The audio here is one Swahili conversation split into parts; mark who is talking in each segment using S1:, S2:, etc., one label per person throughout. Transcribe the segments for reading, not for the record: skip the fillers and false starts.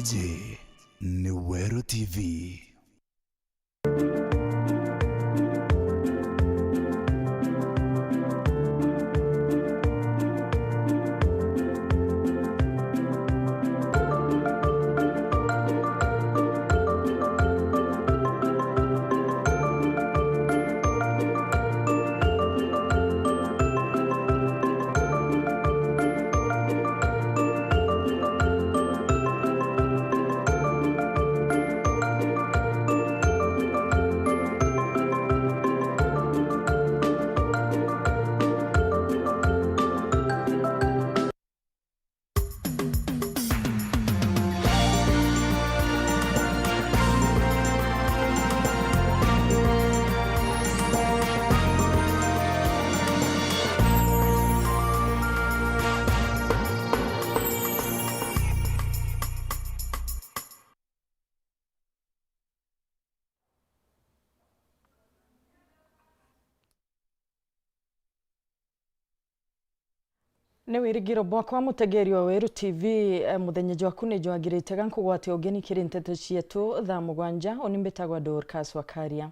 S1: Iji ni Weru TV.
S2: Ni wirigiro bwakwa mutegeri wa Weru TV muthenyeji waku ni jwagirite gankugwate ugeni kiri nteto cietu thaa mugwanja onimbetagwa Dorcas Wakaria.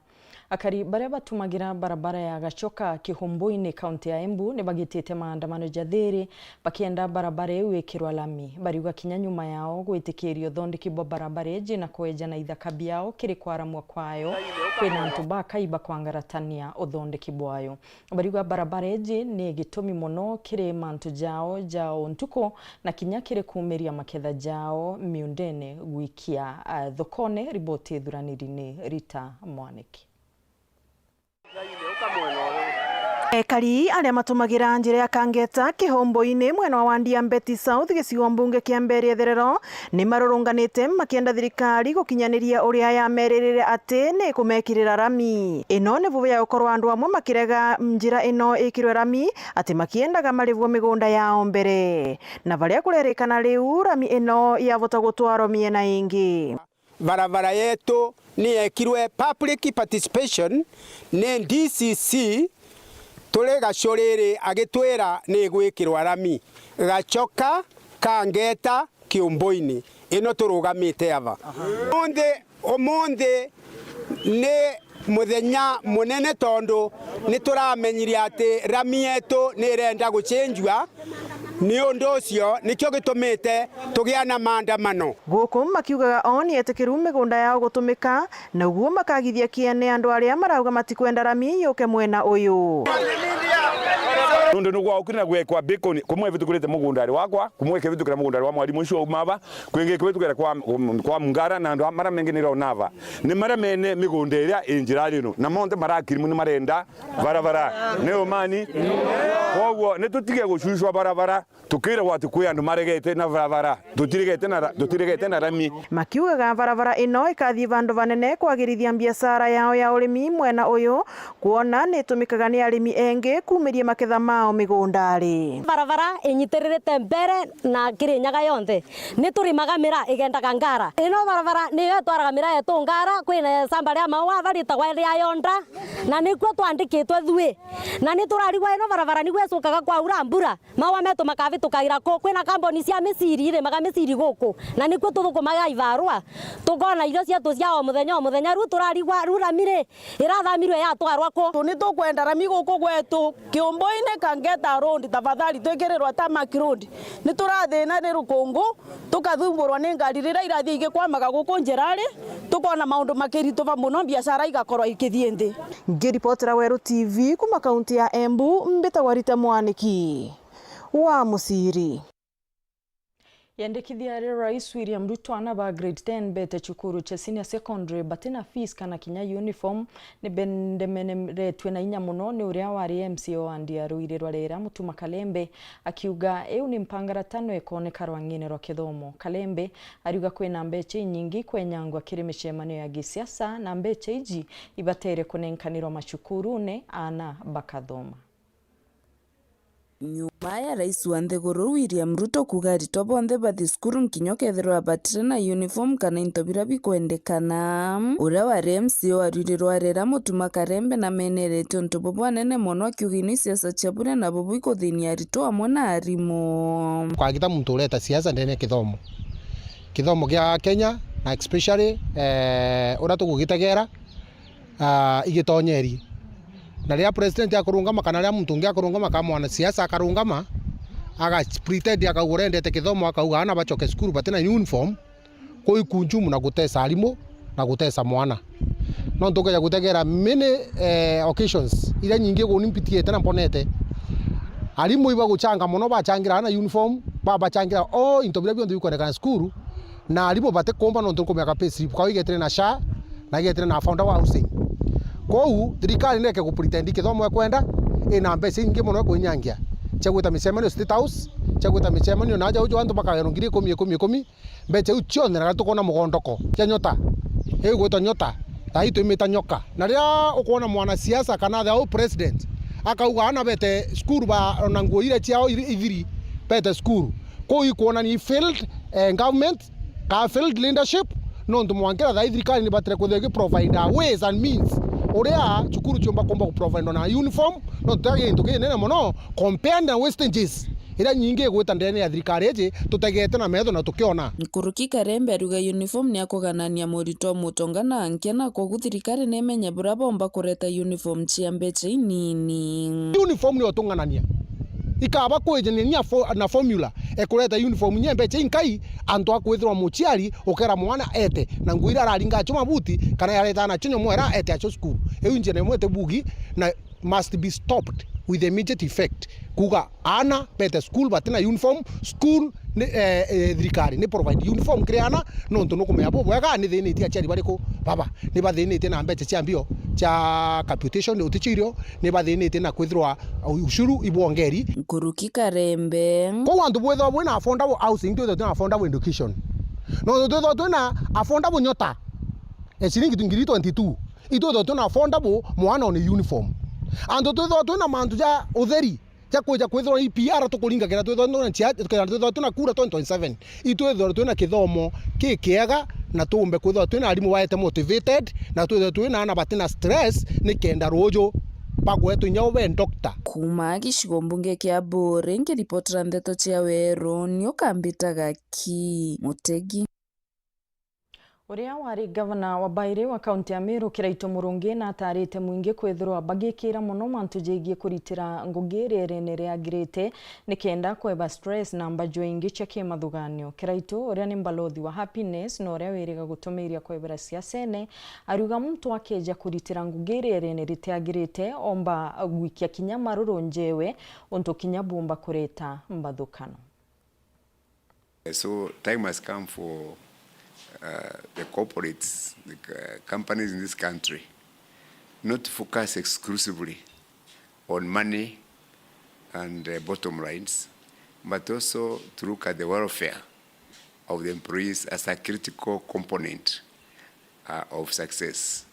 S2: Akari baria batumagira barabara ya Gachoka Kihumbu-ini kaunti ya Embu ni bagitite maandamano jathiri bakienda barabara iu ikirwa lami bariuga kinya nyuma yao gwitikirio thondekibwa barabara eji na kweja na ithaka biao kiri kwaramwa kwayo kwina antu bakaiba kwangaratania uthondekibwa ayo bariuga barabara eji ni gitumi muno kiri mantu jao ntuko na kinya kiri kumiria maketha jao miundene gwikia thokone. Riboti thuraniri ni Rita Mwaniki.
S3: Ekari aria matumagira njira ya Kangeta Kihumbu-ini mwena wa Wandia Mbeti South gicigo mbunge kia Mbeere Therero ni marurunganite makienda thirikari gukinyaniria uria yameririre ati ni kumekirira rami. Ino ni vuvu ya gukorwo andu amwe makirega njira ino ikirwe rami ati makiendaga marivwo migunda yao mbere na varia kurerikana riu rami ino yavota gutwarwo miena ingi.
S4: Barabara yetu ni ekirwe public participation ni DCC tule Gachorere agitwira ni gwikirwa rami Gachoka Kangeta Kihumbu-ini ino turugamite ava omonde ni muthenya munene tondu ni turamenyiria ati rami yetu ni irenda gucenjwa ni undu ucio nikyo gitumite tugiana maandamano
S3: guku makiugaga oni etikiru migunda yao gutumika na uguo makagithia kiene andu aria marauga matikwenda rami yuke mwena uyu
S5: nundu nugwa ukina gwekwa bacon kumwe vitukurite mugundari wakwa kumwe kevitukira mugundari wa mwalimu ucio umava kwingi kwetukira kwa mungara na andu mara mengi niro nava ni mara mene migunda iria injirari no na monte marakirimu ni marenda barabara ne omani kogwo ne tutige gucucwa barabara tukire gwatu kwi andu maregete na barabara tutirigete na rami
S3: makiugaga barabara ino ikathii vandu vanene kwagirithia biashara yao ya urimi mwena uyu kuona ni tumikaga ni arimi engi kumiria maketha mao migundari.
S6: Barabara inyitirite mbere na Kirinyaga yonthe ni turimaga mira igendaga Ngara ino barabara ni yetwaraga mira yetu Ngara kwina samba ria maua baritagwa ria Yonda na nikuo twandikitwe thwe na ni turarigwa ino barabara ni gwecukaga kwa ura mbura maua metu makavitukagira ko kwina kamboni cia miciri ire maga miciri guku na nikuo tuthukumaga ivarwa tukona irio cietu cia o muthenya ru turarigwa ruramire irathamirwe yatwarwa ko
S7: ni tukwenda rami guku gwetu Kihumbu-ini Kangeta road tafadhali twekererwa tamaki road ni turathina ni rukungu tukathumburwa ni ngari rira irathie igikwamaga guku njirari tukona maundu makirituva muno biashara igakorwa ikithie nthi.
S3: Ngiripotera Weru TV kuma kaunti ya Embu mbetagwa Rita Mwaniki wa Musiri.
S2: Yandikithia Rais William Ruto anaba grade 10 bete chukuru cha senior secondary batina fees kana kinya uniform ni bendemene twena inya muno ni uria wari MCO Andia Ruirirwa rera Mutuma Kalembe akiuga eu ni mpangaratano ekoneka rwangine rwa kithomo. Kalembe ariuga kwina mbeche nyingi kwenyangwa kiri micemano ya gisiasa na mbeche iji ibatere kunenkanirwa machukuru ne ana bakathoma.
S8: Nyuma ya rais wa Nthiguru William Ruto kuga rito bonthe bathi skuru nkinyo kethirwa batire na uniform kana into bira bikwendekana uria wari MCO Aruirirwa rera Mutuma Kalembe na menerete untu bubwa nene mono akiugini siasa cia bure na bubu ikuthinia rito amwe na arimu
S9: kwagita muntu ureta siasa ndene kithomo kithomo gia Kenya na especially ura tugugitegera igitonyeri na ria president akurungama kana ria muntu ngi akurungama kama mwana siasa akarungama aga pretend akauga ndete kithomo akauga ana bachoke skuru batena uniform ko ikunjumu na gutesa alimu na gutesa mwana no ntukaja gutegera many occasions ira nyingi gunimpitie tena mponete alimu iba guchanga muno bachangira na uniform bachangira into bila biondo yuko skuru na alimu bate komba no ntuko meka pesi kwa igetere na sha na igetere na founder wa housing kou thirikari neke gupretend kithomo kwenda ina mbese ingi muno kunyangia chagwita micemanio State House chagwita micemanio naja ujo antu bakagerongire 10 mbeche uchione na tukona mugondoko cha nyota gwito nyota taito imita nyoka na ria ukona mwana siasa kana the president akauga ana bete skuru ba na nguo ile chiao ithiri bete skuru ko ikuona ni failed government ka failed leadership no ndu mwangira tha thirikari ni batire kuthege provider ways and means uria chukuru chomba komba ku provide na uniform no tutage into kinene muno compare na wastages ira nyingi gwita ndene ya thirikari eje tutegete na metho na tukiona
S8: Nkuruki Karembe aruga uniform ni akuganania murito mutongana nkena kogu thirikari nemenya bura bomba kureta uniform cia mbeche inini
S9: uniform ni otunganania ikaba kweje na formula ekureta uniform nye mbeche inkai antu akwithirwa muchiari ukera mwana ete na nguira araringa chuma buti kana yareta na chinyo mwera ete acho skuru eunje ne mwete bugi na must be stopped with immediate effect kuga ana bete school batena uniform school thirikari ni provide uniform kreana no ntu no kumenya bo wega ni thini tia chari bariko baba ni bathinite na mbeche cia mbio cha capitation utichirio ni bathinite na kwithirwa ushuru ibwongeri
S8: Nkuruki Karembe
S9: ko wandu bwetho bwina affordable housing tu tuna affordable education no tu tuna affordable nyota shilingi 22 ito tuna affordable mwana on uniform ando tuna mantu ja utheri ja kuja kwithirwa IPR tukuringa kira tuna chia tuna kura 2027 ito tuna kithomo kikiega na tumbe kwithirwa tuna arimu waete motivated na tuna ana batina stress ni kenda rojo bagwetu nyawe doctor
S8: kuma gicigo mbunge kia Bore ngiripotera ndeto cia Weru ni ukambitaga ki Mutegi
S2: Uria wari governor wa Baire wa kaunti ya Meru Kiraito Murungi na atarite mwingi kwithirwa bagikira muno mantu jigie kuritira ngugi rerene ria girite nikenda kweba stress na mbajo ingi cia kimathuganio. Kiraito uria ni mbalothi wa happiness na uria wiriga gutumiria kwebera siasene aruga muntu akeja kuritira ngugi rerene ritiagirite omba gwikia kinya maruru njewe untu kinya bumba kureta mbathukano.
S10: So time has come for the corporates, the companies in this country, not to focus exclusively on money and bottom lines, but also to look at the welfare of the employees as a critical component of success.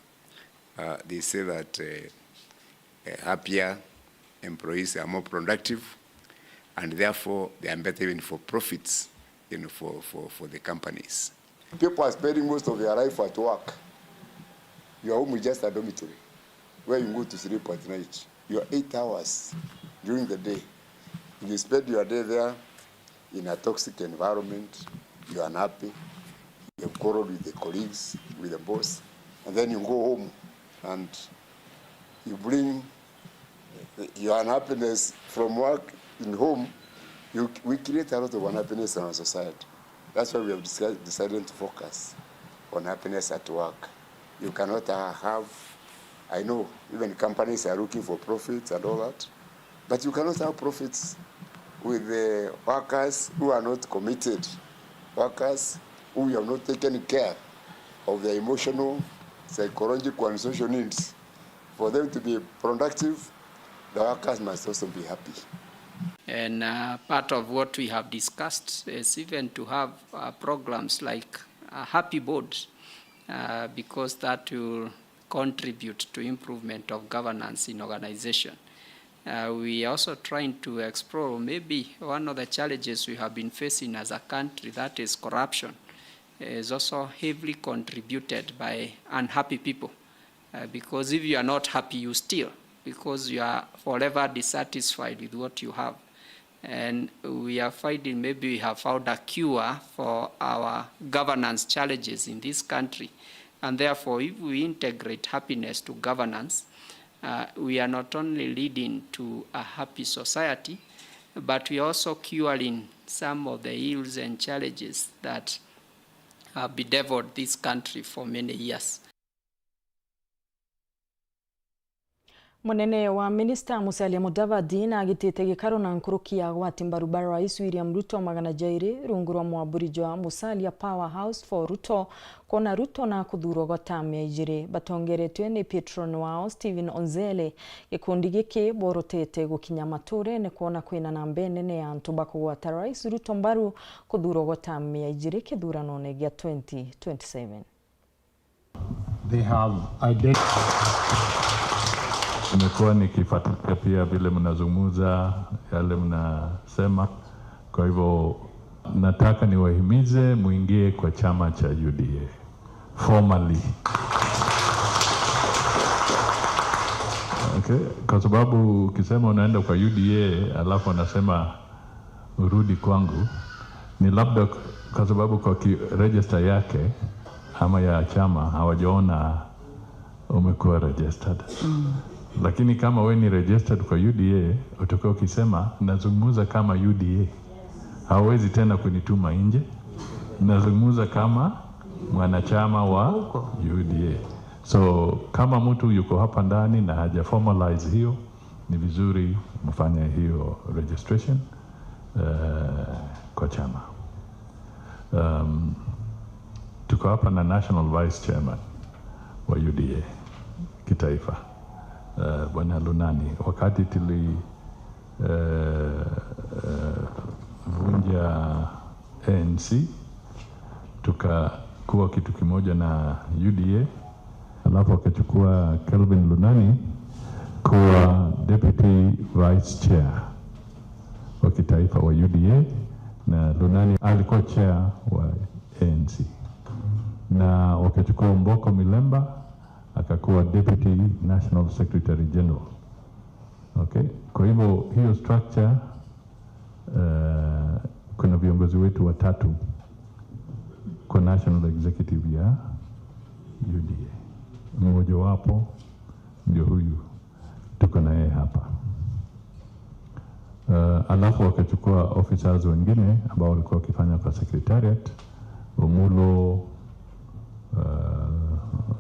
S10: They say that happier employees are more productive, and therefore they are better even for profits, for the companies.
S11: People are spending most of their life at work. Your home is just a dormitory where you go to sleep at night. You are 8 hours during the day. You spend your day there in a toxic environment. You are unhappy. You have quarreled with the colleagues, with the boss, and then you go home and you bring your unhappiness from work in home. We create a lot of unhappiness in our society. That's why we have decided to focus on happiness at work. You cannot have, I know, even companies are looking for profits and all that, but you cannot have profits with the workers who are not committed, workers who have not taken care of their emotional, psychological, and social needs. For them to be productive, the workers must also be happy.
S12: And part of what we have discussed is even to have programs like Happy Board, because that will contribute to improvement of governance in organization. We are also trying to explore maybe one of the challenges we have been facing as a country, that is corruption, is also heavily contributed by unhappy people. Because if you are not happy, you steal, because you are forever dissatisfied with what you have. And we are finding maybe we have found a cure for our governance challenges in this country. And therefore, if we integrate happiness to governance, we are not only leading to a happy society, but we are also curing some of the ills and challenges that have bedeviled this country for many years.
S2: Munene wa Minista Musalia Mudavadi na agitite gikaro na nkuruki ya gwati mbarubara Rais William Ruto magana jairi rungu rwa mwaburijo wa Musalia Powerhouse for Ruto kona Ruto na kuthurwo gwatamia ijiri batongeretwe ni patron wao Stephen Onzele gikundi giki borotete gukinya mature ne kuona kwina namba nene ya antu bakugwata Rais Ruto mbaru kuthurwo gwatamia ijiri kithurano ne gya 2027.
S13: They have nimekuwa nikifuatilia pia vile mnazungumza yale mnasema, kwa hivyo nataka niwahimize muingie kwa chama cha UDA formally. Okay, kwa sababu ukisema unaenda kwa UDA alafu unasema urudi kwangu, ni labda kwa sababu kwa register yake ama ya chama hawajaona umekuwa registered. Lakini kama we ni registered kwa UDA, utakuwa ukisema nazungumza kama UDA. Hawezi tena kunituma nje. Nazungumza kama mwanachama wa UDA. So kama mtu yuko hapa ndani na haja formalize hiyo, ni vizuri mfanye hiyo registration kwa chama. Tuko hapa na National Vice Chairman wa UDA kitaifa. Bwana Lunani, wakati vunja ANC tukakuwa kitu kimoja na UDA, alafu akachukua Kelvin Lunani kuwa Deputy Vice Chair wa kitaifa wa UDA, na Lunani alikuwa chair wa ANC, na wakachukua Mboko Milemba akakuwa Deputy National Secretary General. Okay, kwa hivyo hiyo structure kuna viongozi wetu watatu kwa National Executive ya UDA. Mmoja wapo ndio huyu tuko na yeye hapa. Alafu wakachukua officers wengine ambao walikuwa wakifanya kwa secretariat, Umulo,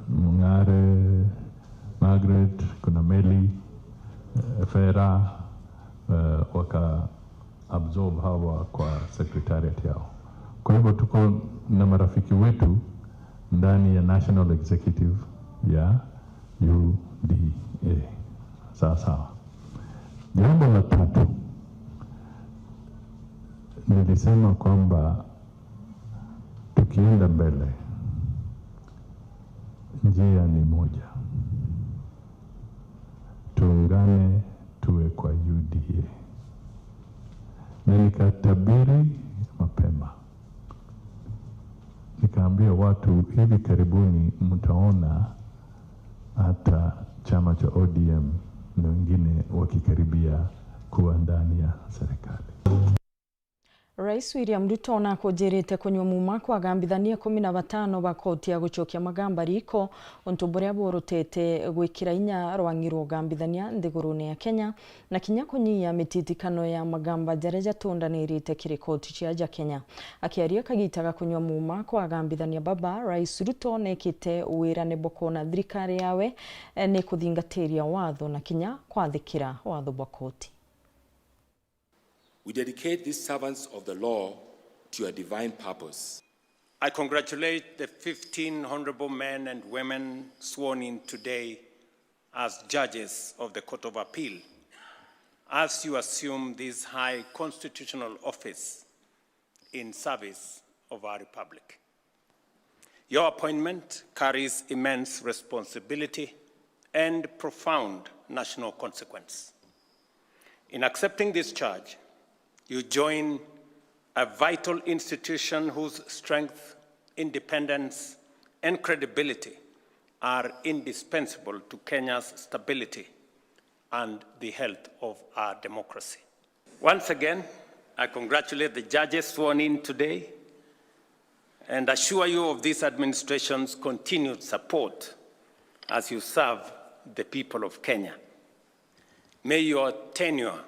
S13: Mungare, Margaret, kuna Meli, Fera, waka absorb hawa kwa secretariat yao. Kwa hivyo tuko na marafiki wetu ndani ya National Executive ya UDA. Sawa. Jambo la tatu, nilisema kwamba tukienda mbele njia ni moja. Tuungane tuwe kwa UDA. Na nikatabiri mapema. Nikaambia watu hivi karibuni mtaona hata chama cha ODM na wengine wakikaribia kuwa ndani ya serikali.
S2: Rais William Ruto na kujerete kunywa mumako agambithania 15 ba koti ya gucokia magamba riko onto boria borotete gwikira inya rwangirwo gambithania ndigurune ya Kenya na kinya kunyia mititikano ya magamba jareja tondanirite kiri koti cia Kenya. Akiaria kagitaga kunywa mumako agambithania baba Rais Ruto nekite wira ne bokona thirikari yawe ne kuthingateria watho na kinya kwathikira watho bwa koti.
S14: We dedicate these servants of the law to your divine purpose.
S15: I congratulate the 15 honorable men and women sworn in today as judges of the Court of Appeal, as you assume this high constitutional office in service of our republic. Your appointment carries immense responsibility and profound national consequence. In accepting this charge, you join a vital institution whose strength, independence, and credibility are indispensable to Kenya's stability and the health of our democracy. Once again, I congratulate the judges sworn in today and assure you of this administration's continued support as you serve the people of Kenya. May your tenure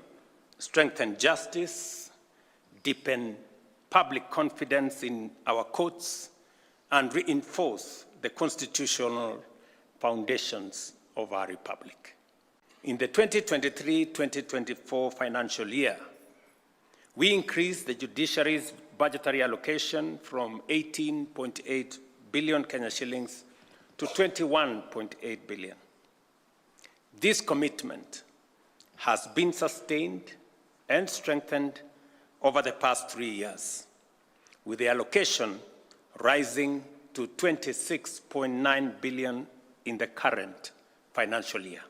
S15: strengthen justice, deepen public confidence in our courts, and reinforce the constitutional foundations of our republic. In the 2023-2024 financial year, we increased the judiciary's budgetary allocation from 18.8 billion Kenya shillings to 21.8 billion. This commitment has been sustained and strengthened over the past 3 years, with the allocation rising to 26.9 billion in the current financial year.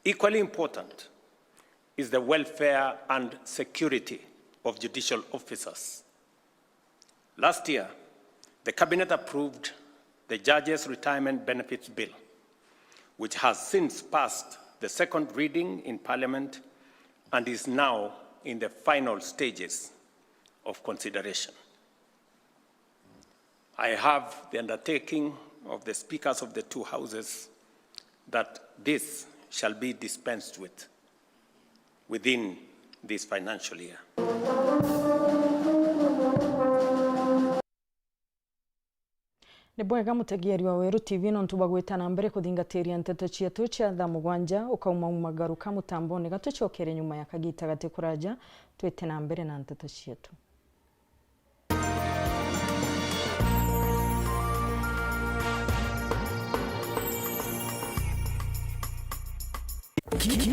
S15: Equally important is the welfare and security of judicial officers. Last year, the Cabinet approved the Judges' Retirement Benefits Bill, which has since passed the second reading in Parliament and is now in the final stages of consideration. I have the undertaking of the speakers of the two houses that this shall be dispensed with within this financial year.
S2: Nĩ bwega mũtegieri wa Weru TV no ntubagwĩta na mbere kũthingatĩria nteto ciatu cia thaa mũgwanja ukauma umagaruka mutamboni gatucokere nyuma ya kagita gati kuraja twete na mbere na nteto ciatu.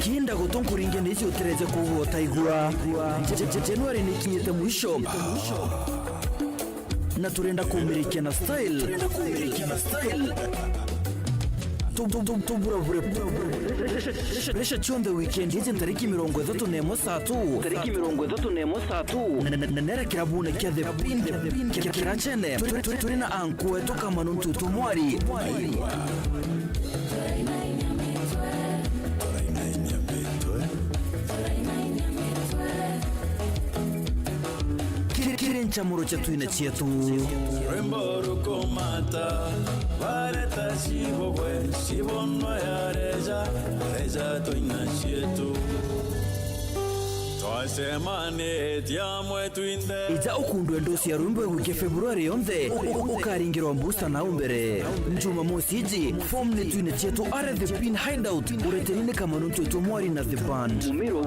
S1: Kienda gutonkuringe nicio tereze kuhota igura. Januari ni kinyete mwisho. Na turenda kumirikia na style. Tumbura vure. Resha chonde weekend yeje tariki 33. Tariki 33. Na nera kirabune kya the pin kirachene. Turina anku etoka manuntu tumwari. Chamuro cha tuine chetu Remboro komata Vareta shibobwe Shibono ya reja Reja tuina chetu Toasemane Tiamwe tuinde Ita ukundu endosi ya rumbo wike Februari yonde Ukaringiro mbusta na umbere Njuma mosiji Form ne tuine chetu Are the pin hideout Uretenine kamanuntu tumwari na the band Mumiro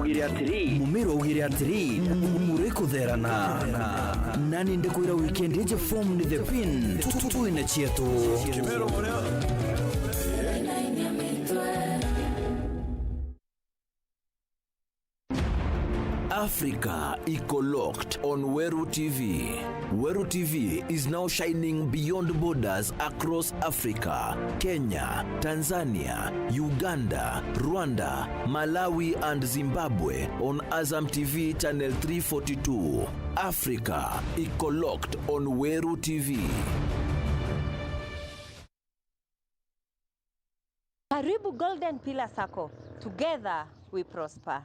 S1: ugiri atiri Mumureko dherana Nani ndekuira weekend yeje form ni the pin tuine chetu Africa Eco Locked on Weru TV. Weru TV is now shining beyond borders across Africa, Kenya, Tanzania, Uganda, Rwanda, Malawi and Zimbabwe on Azam TV channel 342. Africa Eco Locked on Weru TV.
S16: Karibu Golden Pillar Sacco. Together we prosper.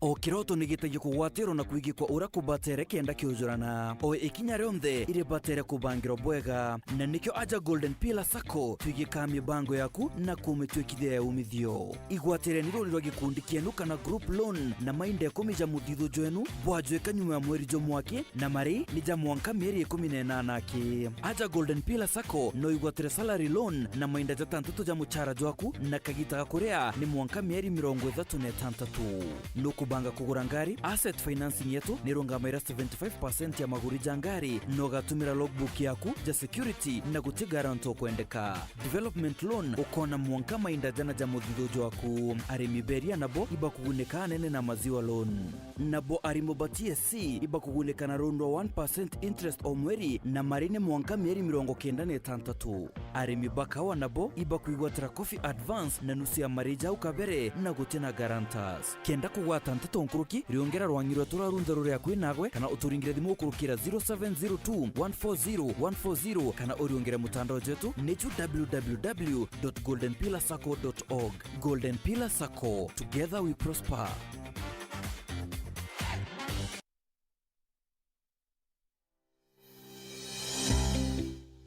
S1: O kiroto nigitagia kugwatiro na kuigikwa ura kubatere kenda kiujurana o ikinya rionthe ire batere kubangiro bwega na nikyo aja Golden Pillar Sacco tuigika mibango yaku na kumitwekithia ya umithio igwatire niro riro gikundi kienu kana group loan na mainde komija muthithu jwenu bwajweka nyuma ya mweri jomwaki na mari ni jamwanka mieri 18 ki aja Golden Pillar Sacco no igwatire salary loan na mainde jatantutu ja muchara jwaku na kagita gakurea ni mwanka mieri 36 no kubanga kugura ngari asset financing yetu nirungamaira 75% ya maguri jangari no gatumira logbook yaku ja security na guti guarantee kwendeka development loan ukona mwanka mainda jana ja muthithu waku arimi beria nabo iba kuguneka nene na maziwa loan nabo arimo batie si iba kuguneka na rondo 1% interest o mweri na marine mwanka mieri 96 arimi bakawa nabo iba kuigwatira coffee advance na nusu ya marija ukabere na gutina guarantors kenda kugwata nteto nkuruki riongera rwangirwa turarunze ruria kwinagwe kana uturingire thimu ukurukira 0702 140 140 kana uriongere mutandao jetu nechu www.goldenpillarsacco.org. Golden Pillar Sacco, together we prosper.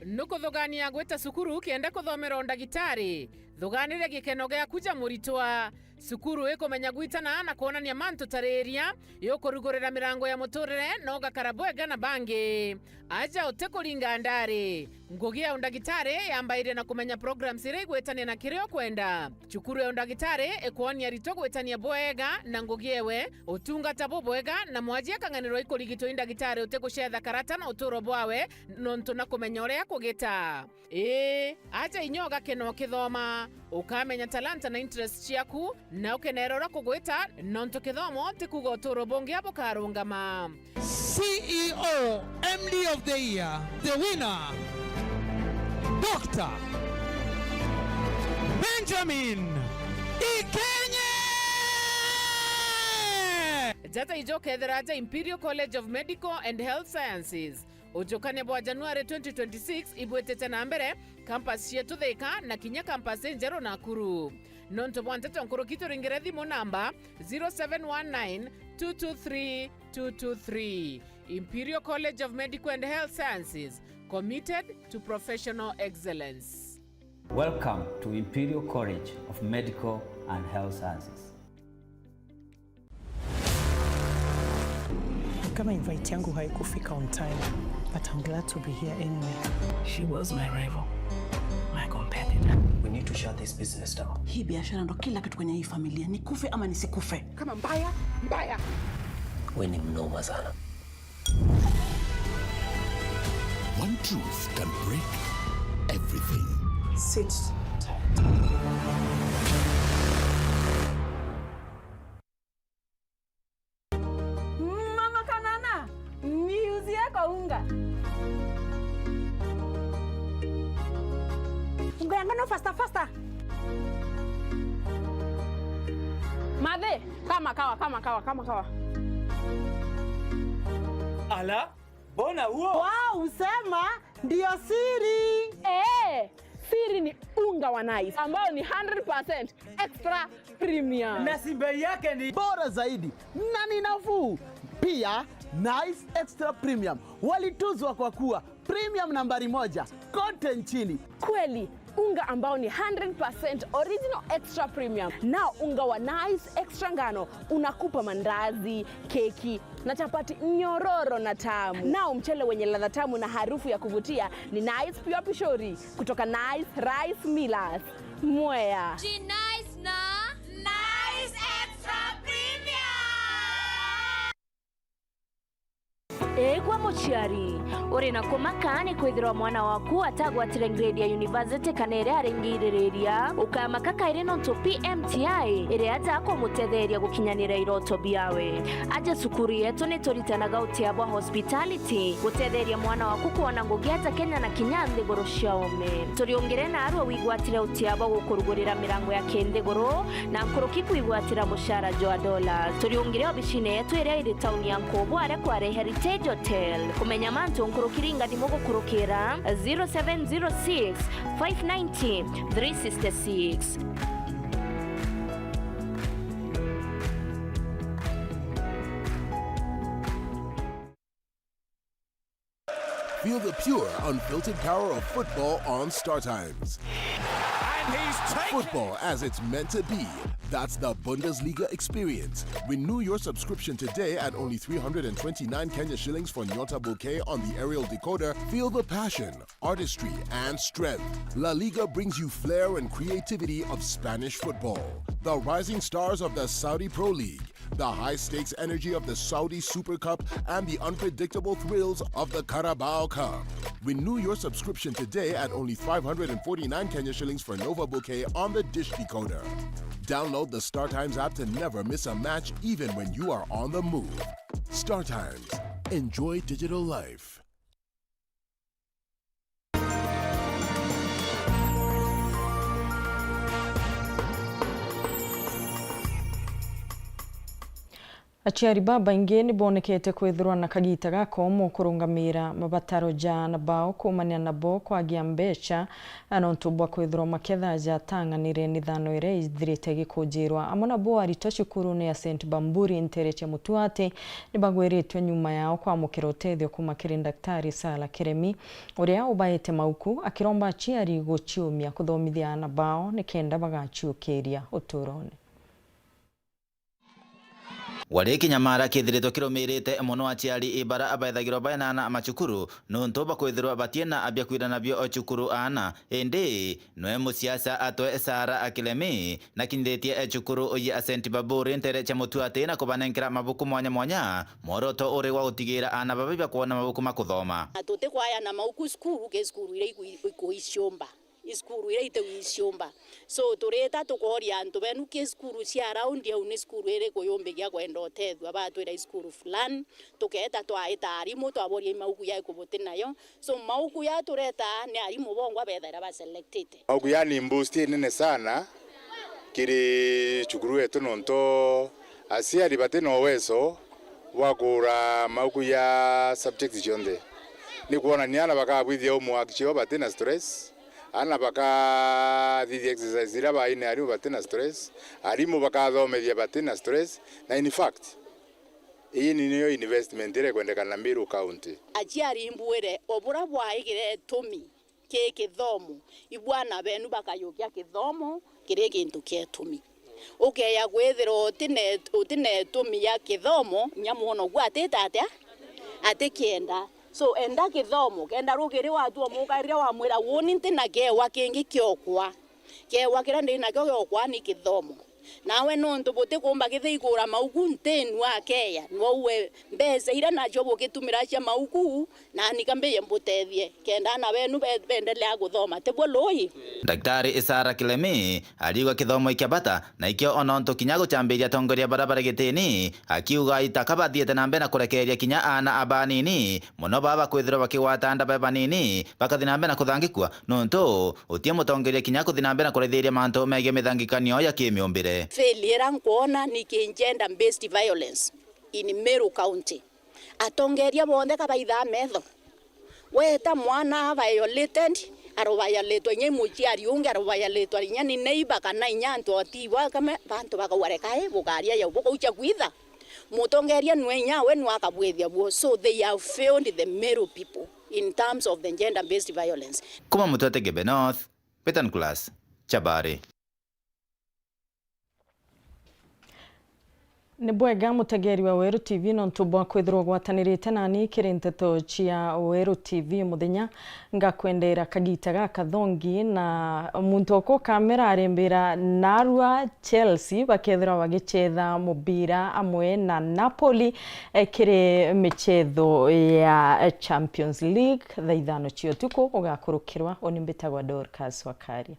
S17: Nukuthugania gwita sukuru kienda kuthomera undagitari thuganire gikeno gia kuja muritwa sukuru ikumenya gwitana na kuonania mantu tareria yukurugurira mirango ya muturire no gakarabwega na bangi aja utekuringa ndari ngugi ya undagitari yambaire na kumenya programs iri gwitania na kirio kwenda cukuru ya undagitari ikuonia rito gwitania bwega na ngugi ewe utungata bwega na mwajia kanganiro ikurigito indagitari utekuchetha karata na uturo bwawe nontu na kumenya uria kugita aja inyoga keno kithoma ukamenya talanta na interest ciaku na ukenerora kugwita nontu kithomo tikuga uturo bongi abo karungama.
S18: CEO MD of the year, the winner, Dr. Benjamin Ikenye.
S17: Jata ijoke theraja Imperial College of Medical and Health Sciences ujokane bwa January 2026 ibwetete na mbere campus yetu Thika na kinya campus njero Nakuru. Nonto bwantete nkuru kito ringire thimu namba 0719 223 223. Imperial College of Medical and Health Sciences, committed to professional excellence.
S19: Welcome to Imperial College of Medical and Health Sciences.
S20: Kama invite yangu haikufika on time, but I'm glad to be here anyway. She was my rival, my competitor.
S21: We need to shut this business down.
S22: Hii biashara ndo kila kitu kwenye hii familia, nikufe ama nisikufe. Kama mbaya, mbaya.
S21: We ni mnoma sana.
S23: One truth can break everything.
S20: Sit tight.
S7: Mama Kanana, niuzie kwa unga. Unga yangu faster. Madhe, kama kawa.
S18: Ala, bona huo?
S7: Wow, usema ndio siri. Siri ni unga wa Nice ambao ni 100% extra premium.
S18: Na bei yake ni
S24: bora zaidi na ni nafuu. Pia Nice Extra Premium walituzwa kwa kuwa premium nambari 1 kote nchini.
S7: Kweli, unga ambao ni 100% original extra premium. Nao unga wa Nice Extra ngano unakupa mandazi, keki na chapati nyororo na tamu. Nao mchele wenye ladha tamu na harufu ya kuvutia ni Nice Pure Pishori kutoka Nice Rice Millers, Mwea.
S25: Nice na Nice Extra Premium.
S26: Egwa muciari uri na kumakani kwithirwa mwana waku atagwatire grade ya university kanere aringiriria ukamaka kaire nonto PMTI ire atako mutetheria gukinyanira iroto biawe aje cukuru yetu ni turitanaga utiabwa hospitality gutetheria mwana waku kuona ngugi ata Kenya na Kinyanthi goro ciaome turiongere na arwa wigwatire utiabwa gukurugurira mirango ya Kendegoro na nkuruki kuigwatira mushara jwa dollars turiongere obishine yetu ire iri town ya Nkobo are kwa Heritage Hotel kumenya mantu nkurukiringa ndimogo kurukira 0706 590 366.
S23: Feel the pure, unfiltered power of football on Star Times.
S18: And he's taken
S23: Football as it's meant to be. That's the Bundesliga experience. Renew your subscription today at only 329 Kenya shillings for Nyota Bouquet on the aerial decoder. Feel the passion, artistry, and strength. La Liga brings you flair and creativity of Spanish football. The rising stars of the Saudi Pro League, the high-stakes energy of the Saudi Super Cup, and the unpredictable thrills of the Carabao Cup. Renew your subscription today at only 549 Kenya shillings for Nova Bouquet on the Dish Decoder. Download the Star Times app to never miss a match, even when you are on the move. Star Times. Enjoy digital life.
S2: Aciari baba ingi ni bonekete kwithirwa na kagita gako mo kurungamira mabataro jana bao kumania nabo kwagia mbeca anontubwa kwithirwa maketha jatanganire nithano ire ithirite gikujirwa amona bo arito cukuru ni ya St Bamburi Ntereche Mutuati ni bagwiritwe nyuma yao kwa mukira utethio kumakiri daktari Sala Keremi uria ubaite mauku akiromba aciari guciumia kuthomithia ana bao ni kenda bagaciukiria uturone.
S3: Wale kinyamara kithirito kirumirite muno aciari ibara abaithagirwo bainana amacukuru nuntu bakwithirwa batiena abia kwirana bio ocukuru ana indi noe musiasa atwe Sara Akilemi na kindetie ecukuru uyi a St Bamburi Ntereche Mutuati na kubanenkira mabuku mwanya mwanya moroto uri wa gutigira ana babiba kuona mabuku makuthoma
S4: atote kwaya na mauku skuru ke skuru ile ikuishomba iskuru ile iteishomba so tureta tukoria antu benu ke skuru cia around ya uni skuru ile koyombe gya kwenda otethwa batwira iskuru fulani tuketa twaita arimu twaboria mauku ya ikubote nayo so mauku ya tureta ni arimu bongwa bethera ba selected
S5: mauku ya ni boost nene sana kiri chukuru etu nonto asia libate no weso wakura mauku ya subject jonde ni kuona ni ana bakabwithia umwakio batena stress ana baka the exercise ira ba ine ari batena stress arimu bakathomethia batena stress na in fact iyi ni niyo investment ire kwendekana Meru County
S4: aciari imbuire obura bwaigire tumi ke kithomo ibwana benu bakayukia kithomo kire kintu ke tumi ukeya gwithiro utine tumi ya kithomo nyamuono gwateta atia atekienda so enda kithomo kenda rugiri watu omukaria wa mwira woni ntina kewa kingi kiokwa kewa kira ndina kiokwa ni kithomo nawe nonto bote kumba githigura mauku ntenu akeya nowe mbese ira nacho bokitumira cia mauku na nikambe mbutethie kenda na benu bendelea guthoma tebwo loi
S3: Daktari Sara Kilemi aliwa kithomo ikiabata na ikio ononto kinyago chambiria tongoria barabara gitini akiuga itakabathiete na mbere na kurekeria kinya ana abanini muno baba kwithirwa bakiwata nda babanini bakathina mbere na kuthangikwa nonto utie mutongoria kinya kuthina mbere na kurethiria manto mege mithangikanio ya kimiumbire
S4: failure nkuona ni gender based violence in Meru County atongeria bonde kabaitha metho weta mwana violated arovayaletwa nye muciari unge arovayaletwa nya ni neighbor kana nyanto otiwa kama bantu bakawarekae bugaria ya bukucha kwitha mutongeria nwenya we nwakabwethia bo so they have failed the Meru people in terms of the gender based violence
S3: kuma Mutuati Gebe North Petan Class Chabari
S2: Ni bwega mutegeri wa Weru TV nontubwa kwithirwa gwatanirite nani kirinteto cia Weru TV muthenya ngakwendera kagita gaka thongi na muntu oko kamera arembera Narwa Chelsea bakethira bagichetha mubira amwe na Napoli kiri michetho ya Champions League thaithano cio tuko ugakurukirwa onimbetagwa Dorcas Wakaria.